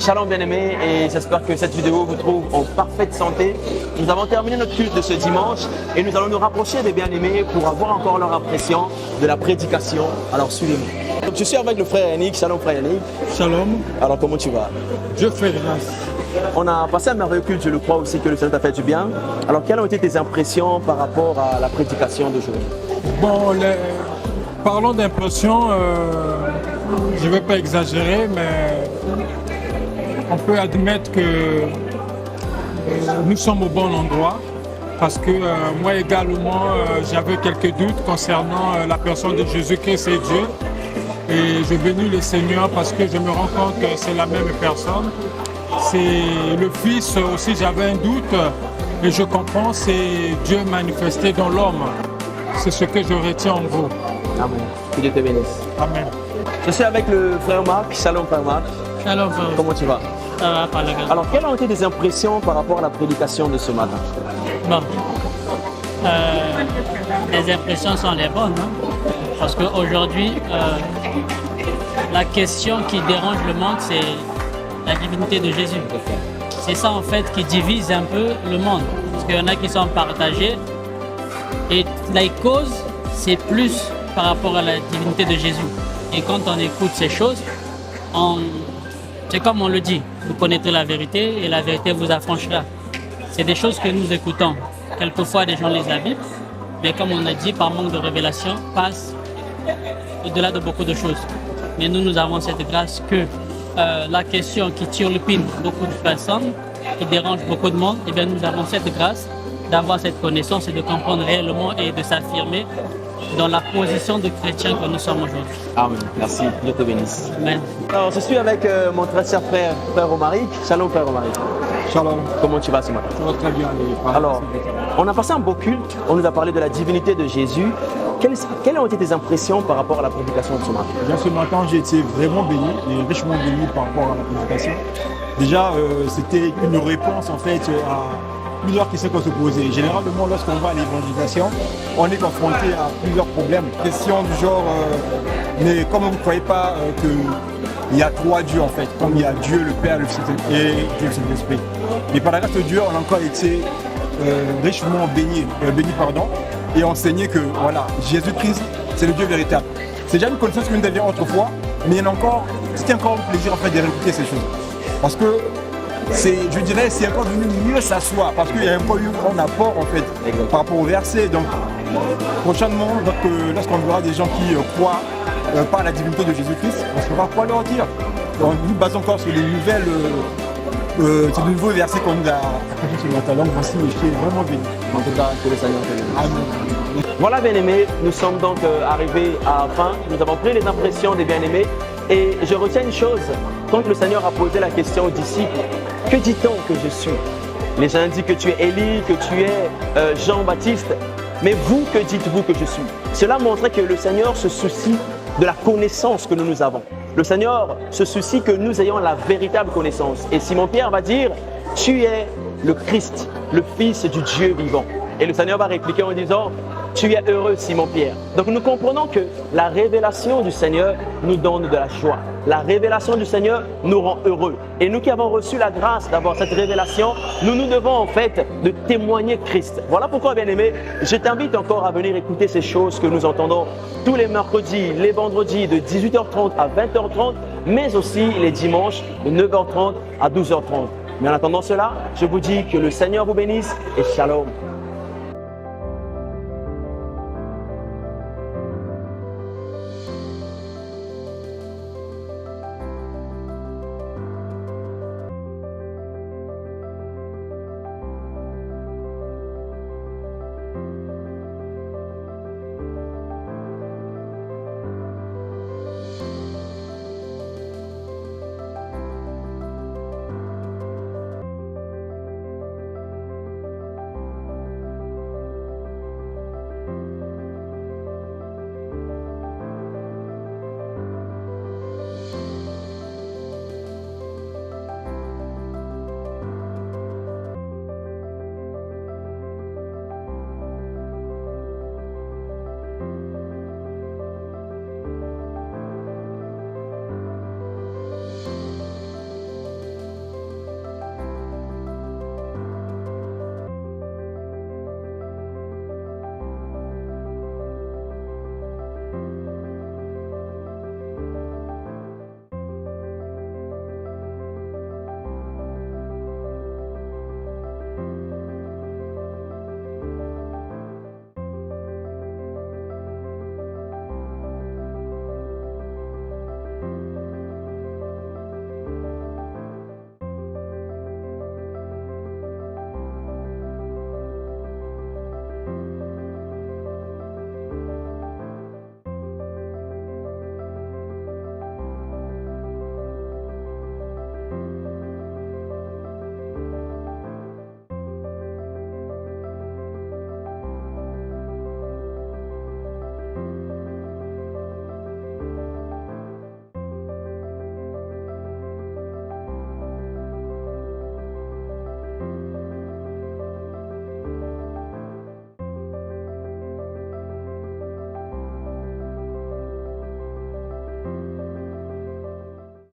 Shalom bien-aimés, et j'espère que cette vidéo vous trouve en parfaite santé. Nous avons terminé notre culte de ce dimanche et nous allons nous rapprocher des bien-aimés pour avoir encore leur impression de la prédication. Alors suivez-moi. Donc, je suis avec le frère Yannick. Shalom frère Yannick. Shalom. Alors comment tu vas? Je fais grâce. On a passé un merveilleux culte, je le crois aussi que le Seigneur t'a fait du bien. Alors quelles ont été tes impressions par rapport à la prédication d'aujourd'hui? Bon, parlons d'impression, je ne vais pas exagérer, mais on peut admettre que nous sommes au bon endroit parce que moi également, j'avais quelques doutes concernant la personne de Jésus-Christ et Dieu. Et je bénis le Seigneur parce que je me rends compte que c'est la même personne. C'est le Fils aussi, j'avais un doute et je comprends, c'est Dieu manifesté dans l'homme. C'est ce que je retiens en gros. Amen. Que Dieu te bénisse. Amen. Je suis avec le frère Marc. Shalom frère Marc. Shalom frère. Comment tu vas? Ça va par la grâce. Alors quelles ont été tes impressions par rapport à la prédication de ce matin? Bon. Les impressions sont les bonnes, hein? Parce qu'aujourd'hui, la question qui dérange le monde, c'est la divinité de Jésus. C'est ça en fait qui divise un peu le monde. Parce qu'il y en a qui sont partagés. Et la cause, c'est plus par rapport à la divinité de Jésus. Et quand on écoute ces choses, c'est comme on le dit, vous connaîtrez la vérité et la vérité vous affranchira. C'est des choses que nous écoutons. Quelquefois, des gens lisent la Bible, mais comme on a dit, par manque de révélation, passent au-delà de beaucoup de choses. Mais nous avons cette grâce que la question qui turlupine beaucoup de personnes, qui dérange beaucoup de monde, eh bien, nous avons cette grâce d'avoir cette connaissance et de comprendre réellement et de s'affirmer dans la position de chrétien que nous sommes aujourd'hui. Amen. Merci. Dieu te bénisse. Amen. Alors je suis avec mon très cher frère Romaric. Shalom frère Romaric. Shalom. Comment tu vas ce matin? Ça va très bien. Alors, on a passé un beau culte, on nous a parlé de la divinité de Jésus. Quelles ont été tes impressions par rapport à la prédication de ce matin? Bien, ce matin, j'ai été vraiment béni et richement béni par rapport à la prédication. Déjà, c'était une réponse en fait à plusieurs questions qu'on se posait. Généralement, lorsqu'on va à l'évangélisation, on est confronté à plusieurs problèmes. Questions du genre, mais comment vous ne croyez pas qu'il y a trois dieux en fait, comme il y a Dieu, le Père, le Fils et Dieu, le Saint-Esprit. Et par la grâce de Dieu, on a encore été richement béni, et enseigné que voilà, Jésus-Christ, c'est le Dieu véritable. C'est déjà une connaissance que nous avions autrefois, mais c'était encore un plaisir en fait de réécouter ces choses. Parce que je dirais, c'est encore devenu mieux s'asseoir, parce qu'il y a encore eu un apport en fait par rapport au verset. Donc prochainement, lorsqu'on verra des gens qui croient par la divinité de Jésus-Christ, on saura quoi leur dire. On nous base encore sur les nouvelles. C'est de nouveaux versets qu'on nous a apportés sur notre langue. Voici, je suis vraiment béni. En tout cas, que le Seigneur te bénisse. Amen. Voilà bien-aimés, nous sommes donc arrivés à la fin. Nous avons pris les impressions des bien-aimés et je retiens une chose. Quand le Seigneur a posé la question aux disciples, que dit-on que je suis? Les gens disent que tu es Élie, que tu es Jean-Baptiste. Mais vous, que dites-vous que je suis? Cela montrait que le Seigneur se soucie de la connaissance que nous avons. Le Seigneur se soucie que nous ayons la véritable connaissance. Et Simon-Pierre va dire, tu es le Christ, le Fils du Dieu vivant. Et le Seigneur va répliquer en disant, tu es heureux Simon-Pierre. Donc nous comprenons que la révélation du Seigneur nous donne de la joie. La révélation du Seigneur nous rend heureux. Et nous qui avons reçu la grâce d'avoir cette révélation, nous devons en fait de témoigner Christ. Voilà pourquoi, bien-aimé, je t'invite encore à venir écouter ces choses que nous entendons tous les mercredis, les vendredis de 18h30 à 20h30, mais aussi les dimanches de 9h30 à 12h30. Mais en attendant cela, je vous dis que le Seigneur vous bénisse et shalom.